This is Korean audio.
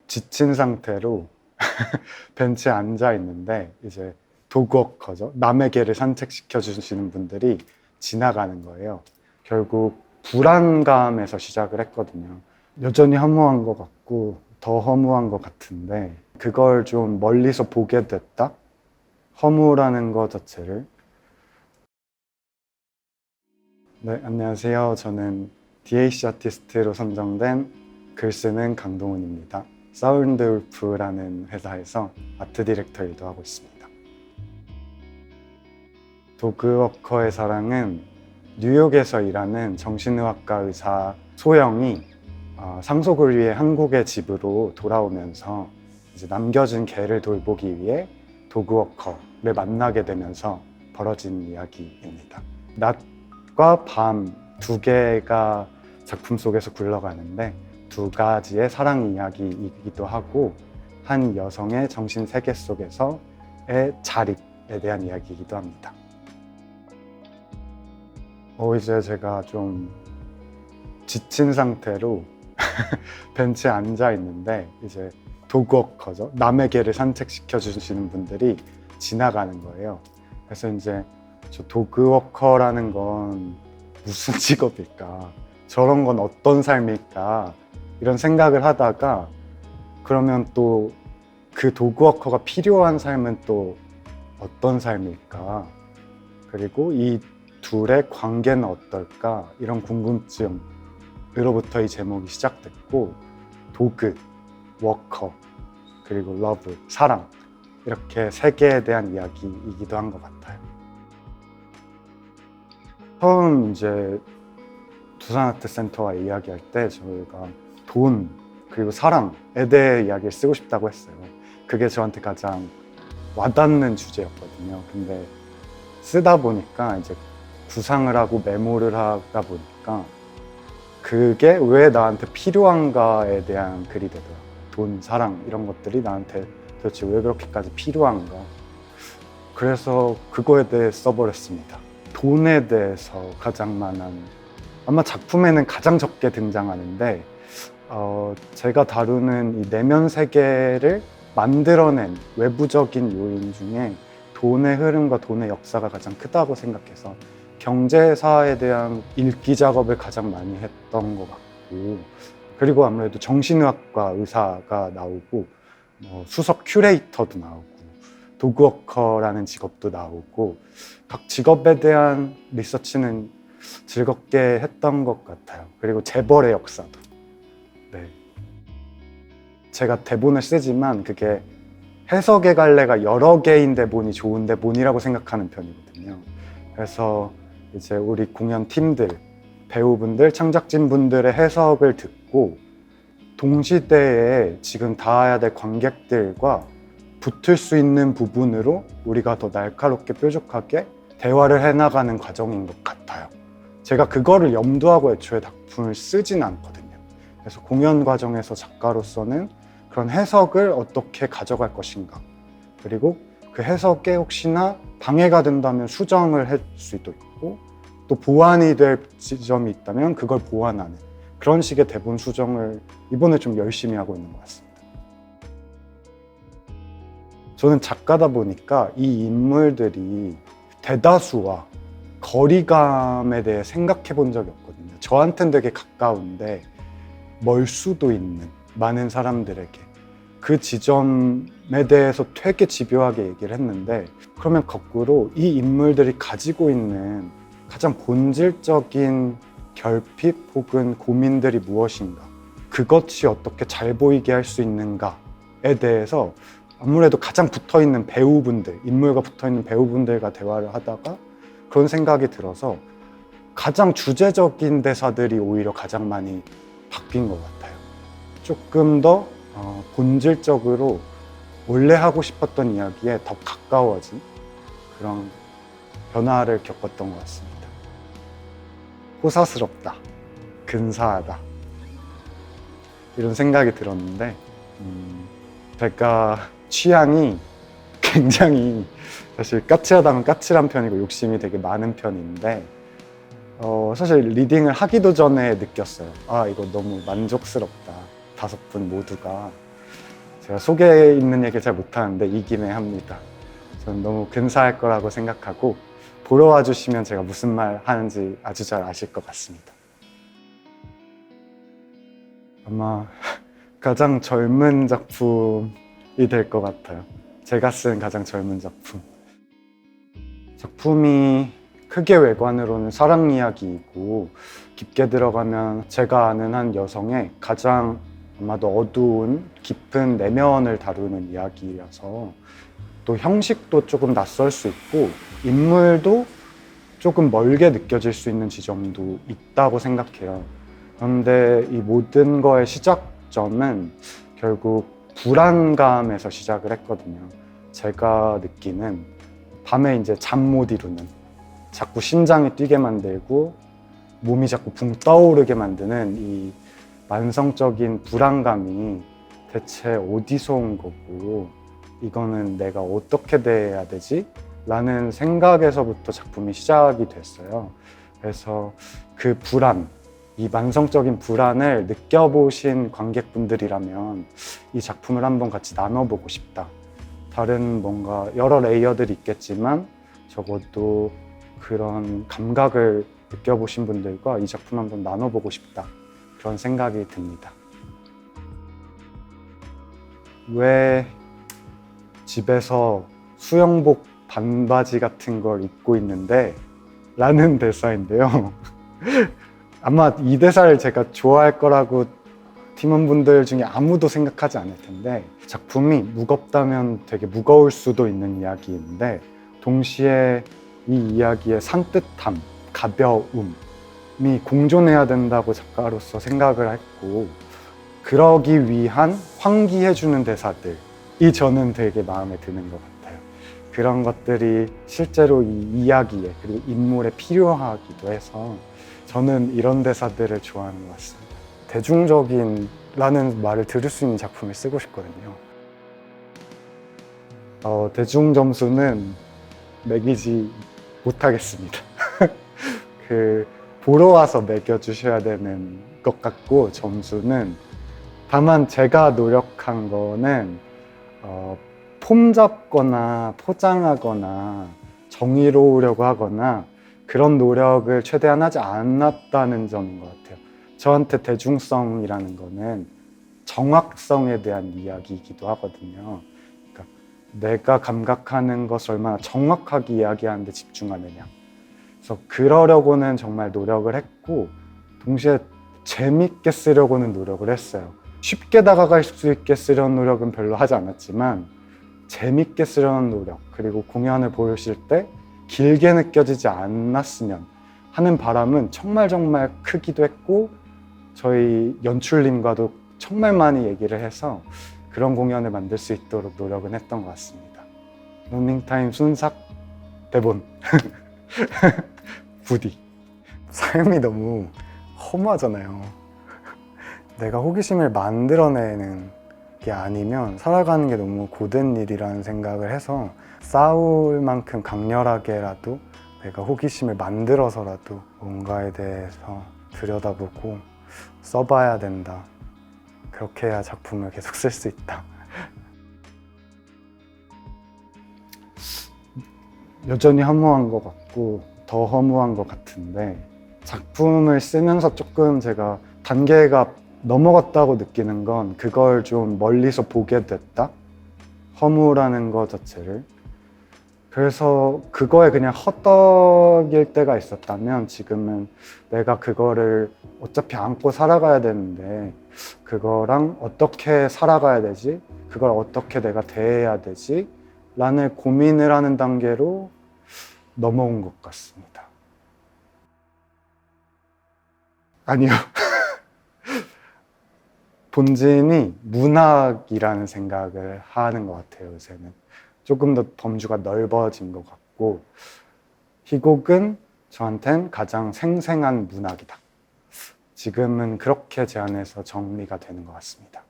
지친 상태로 벤치에 앉아 있는데 이제 도그워커죠. 남의 개를 산책시켜 주시는 분들이 지나가는 거예요. 결국 불안감에서 시작을 했거든요. 여전히 허무한 것 같고 더 허무한 것 같은데 그걸 좀 멀리서 보게 됐다? 허무라는 것 자체를. 네, 안녕하세요. 저는 DAC 아티스트로 선정된 글 쓰는 강동훈입니다. 사운드울프라는 회사에서 아트 디렉터 일도 하고 있습니다. 도그워커의 사랑은 뉴욕에서 일하는 정신의학과 의사 소영이 상속을 위해 한국의 집으로 돌아오면서 이제 남겨진 개를 돌보기 위해 도그워커를 만나게 되면서 벌어진 이야기입니다. 낮과 밤 두 개가 작품 속에서 굴러가는데 두 가지의 사랑 이야기이기도 하고 한 여성의 정신 세계 속에서의 자립에 대한 이야기이기도 합니다. 이제 제가 좀 지친 상태로 벤치에 앉아 있는데 이제 도그워커죠. 남의 개를 산책시켜 주시는 분들이 지나가는 거예요. 그래서 이제 저 도그워커라는 건 무슨 직업일까? 저런 건 어떤 삶일까? 이런 생각을 하다가 그러면 또 그 도그워커가 필요한 삶은 또 어떤 삶일까? 그리고 이 둘의 관계는 어떨까? 이런 궁금증으로부터 이 제목이 시작됐고 도그, 워커, 그리고 러브, 사랑 이렇게 세 개에 대한 이야기이기도 한 것 같아요. 처음 이제 두산아트센터와 이야기할 때 저희가 돈 그리고 사랑에 대해 이야기를 쓰고 싶다고 했어요. 그게 저한테 가장 와닿는 주제였거든요. 근데 쓰다 보니까 이제 구상을 하고 메모를 하다 보니까 그게 왜 나한테 필요한가에 대한 글이 되더라고요. 돈, 사랑 이런 것들이 나한테 도대체 왜 그렇게까지 필요한가. 그래서 그거에 대해 써버렸습니다. 돈에 대해서 가장 많은, 아마 작품에는 가장 적게 등장하는데 제가 다루는 이 내면 세계를 만들어낸 외부적인 요인 중에 돈의 흐름과 돈의 역사가 가장 크다고 생각해서 경제사에 대한 읽기 작업을 가장 많이 했던 것 같고, 그리고 아무래도 정신의학과 의사가 나오고 수석 큐레이터도 나오고 도그워커라는 직업도 나오고 각 직업에 대한 리서치는 즐겁게 했던 것 같아요. 그리고 재벌의 역사도. 네. 제가 대본을 쓰지만 그게 해석의 갈래가 여러 개인 대본이 좋은 대본이라고 생각하는 편이거든요. 그래서 이제 우리 공연 팀들, 배우분들, 창작진분들의 해석을 듣고 동시대에 지금 닿아야 될 관객들과 붙을 수 있는 부분으로 우리가 더 날카롭게 뾰족하게 대화를 해나가는 과정인 것 같아요. 제가 그거를 염두하고 애초에 작품을 쓰진 않거든요. 그래서 공연 과정에서 작가로서는 그런 해석을 어떻게 가져갈 것인가, 그리고 그 해석에 혹시나 방해가 된다면 수정을 할 수도 있고 또 보완이 될 지점이 있다면 그걸 보완하는 그런 식의 대본 수정을 이번에 좀 열심히 하고 있는 것 같습니다. 저는 작가다 보니까 이 인물들이 대다수와 거리감에 대해 생각해 본 적이 없거든요. 저한테는 되게 가까운데 멀 수도 있는 많은 사람들에게 그 지점에 대해서 되게 집요하게 얘기를 했는데, 그러면 거꾸로 이 인물들이 가지고 있는 가장 본질적인 결핍 혹은 고민들이 무엇인가, 그것이 어떻게 잘 보이게 할 수 있는가에 대해서 아무래도 가장 붙어있는 배우분들, 인물과 붙어있는 배우분들과 대화를 하다가 그런 생각이 들어서 가장 주제적인 대사들이 오히려 가장 많이 바뀐 것 같아요. 조금 더 본질적으로 원래 하고 싶었던 이야기에 더 가까워진 그런 변화를 겪었던 것 같습니다. 호사스럽다, 근사하다 이런 생각이 들었는데 제가 취향이 굉장히 사실 까칠하다면 까칠한 편이고 욕심이 되게 많은 편인데 사실 리딩을 하기도 전에 느꼈어요. 이거 너무 만족스럽다, 5분 모두가. 제가 속에 있는 얘기를 잘 못하는데 이 김에 합니다. 저는 너무 근사할 거라고 생각하고 보러 와주시면 제가 무슨 말 하는지 아주 잘 아실 것 같습니다. 아마 가장 젊은 작품이 될 것 같아요. 제가 쓴 가장 젊은 작품. 작품이 크게 외관으로는 사랑 이야기이고 깊게 들어가면 제가 아는 한 여성의 가장 아마도 어두운 깊은 내면을 다루는 이야기라서 또 형식도 조금 낯설 수 있고 인물도 조금 멀게 느껴질 수 있는 지점도 있다고 생각해요. 그런데 이 모든 거의 시작점은 결국 불안감에서 시작을 했거든요. 제가 느끼는 밤에 이제 잠 못 이루는, 자꾸 심장이 뛰게 만들고 몸이 자꾸 붕 떠오르게 만드는 이 만성적인 불안감이 대체 어디서 온 거고 이거는 내가 어떻게 대해야 되지? 라는 생각에서부터 작품이 시작이 됐어요. 그래서 그 불안, 이 만성적인 불안을 느껴보신 관객분들이라면 이 작품을 한번 같이 나눠보고 싶다. 다른 뭔가 여러 레이어들이 있겠지만 적어도 그런 감각을 느껴보신 분들과 이 작품 한번 나눠보고 싶다. 그런 생각이 듭니다. 왜 집에서 수영복 반바지 같은 걸 입고 있는데? 라는 대사인데요. 아마 이 대사를 제가 좋아할 거라고 팀원분들 중에 아무도 생각하지 않을 텐데 작품이 무겁다면 되게 무거울 수도 있는 이야기인데 동시에 이 이야기의 산뜻함, 가벼움이 공존해야 된다고 작가로서 생각을 했고 그러기 위한 환기해주는 대사들이 저는 되게 마음에 드는 것 같아요. 그런 것들이 실제로 이 이야기에 그리고 인물에 필요하기도 해서 저는 이런 대사들을 좋아하는 것 같습니다. 대중적인라는 말을 들을 수 있는 작품을 쓰고 싶거든요. 대중 점수는 매기지 못하겠습니다. 보러 와서 매겨주셔야 되는 것 같고 점수는 다만 제가 노력한 거는 폼 잡거나 포장하거나 정의로우려고 하거나 그런 노력을 최대한 하지 않았다는 점인 것 같아요. 저한테 대중성이라는 거는 정확성에 대한 이야기이기도 하거든요. 그러니까 내가 감각하는 것을 얼마나 정확하게 이야기하는 데 집중하느냐. 그래서 그러려고는 정말 노력을 했고 동시에 재밌게 쓰려고는 노력을 했어요. 쉽게 다가갈 수 있게 쓰려는 노력은 별로 하지 않았지만 재밌게 쓰려는 노력 그리고 공연을 보실 때 길게 느껴지지 않았으면 하는 바람은 정말 크기도 했고 저희 연출님과도 정말 많이 얘기를 해서 그런 공연을 만들 수 있도록 노력은 했던 것 같습니다. 러닝타임 순삭 대본 부디 삶이 너무 허무하잖아요. 내가 호기심을 만들어내는 게 아니면 살아가는 게 너무 고된 일이라는 생각을 해서 싸울 만큼 강렬하게라도 내가 호기심을 만들어서라도 뭔가에 대해서 들여다보고 써봐야 된다. 그렇게 해야 작품을 계속 쓸 수 있다. 여전히 허무한 것 같고 더 허무한 것 같은데 작품을 쓰면서 조금 제가 단계가 넘어갔다고 느끼는 건 그걸 좀 멀리서 보게 됐다? 허무라는 것 자체를. 그래서 그거에 그냥 헛떡일 때가 있었다면 지금은 내가 그거를 어차피 안고 살아가야 되는데 그거랑 어떻게 살아가야 되지? 그걸 어떻게 내가 대해야 되지? 라는 고민을 하는 단계로 넘어온 것 같습니다. 아니요. 본진이 문학이라는 생각을 하는 것 같아요, 요새는. 조금 더 범주가 넓어진 것 같고 희곡은 저한텐 가장 생생한 문학이다. 지금은 그렇게 제안해서 정리가 되는 것 같습니다.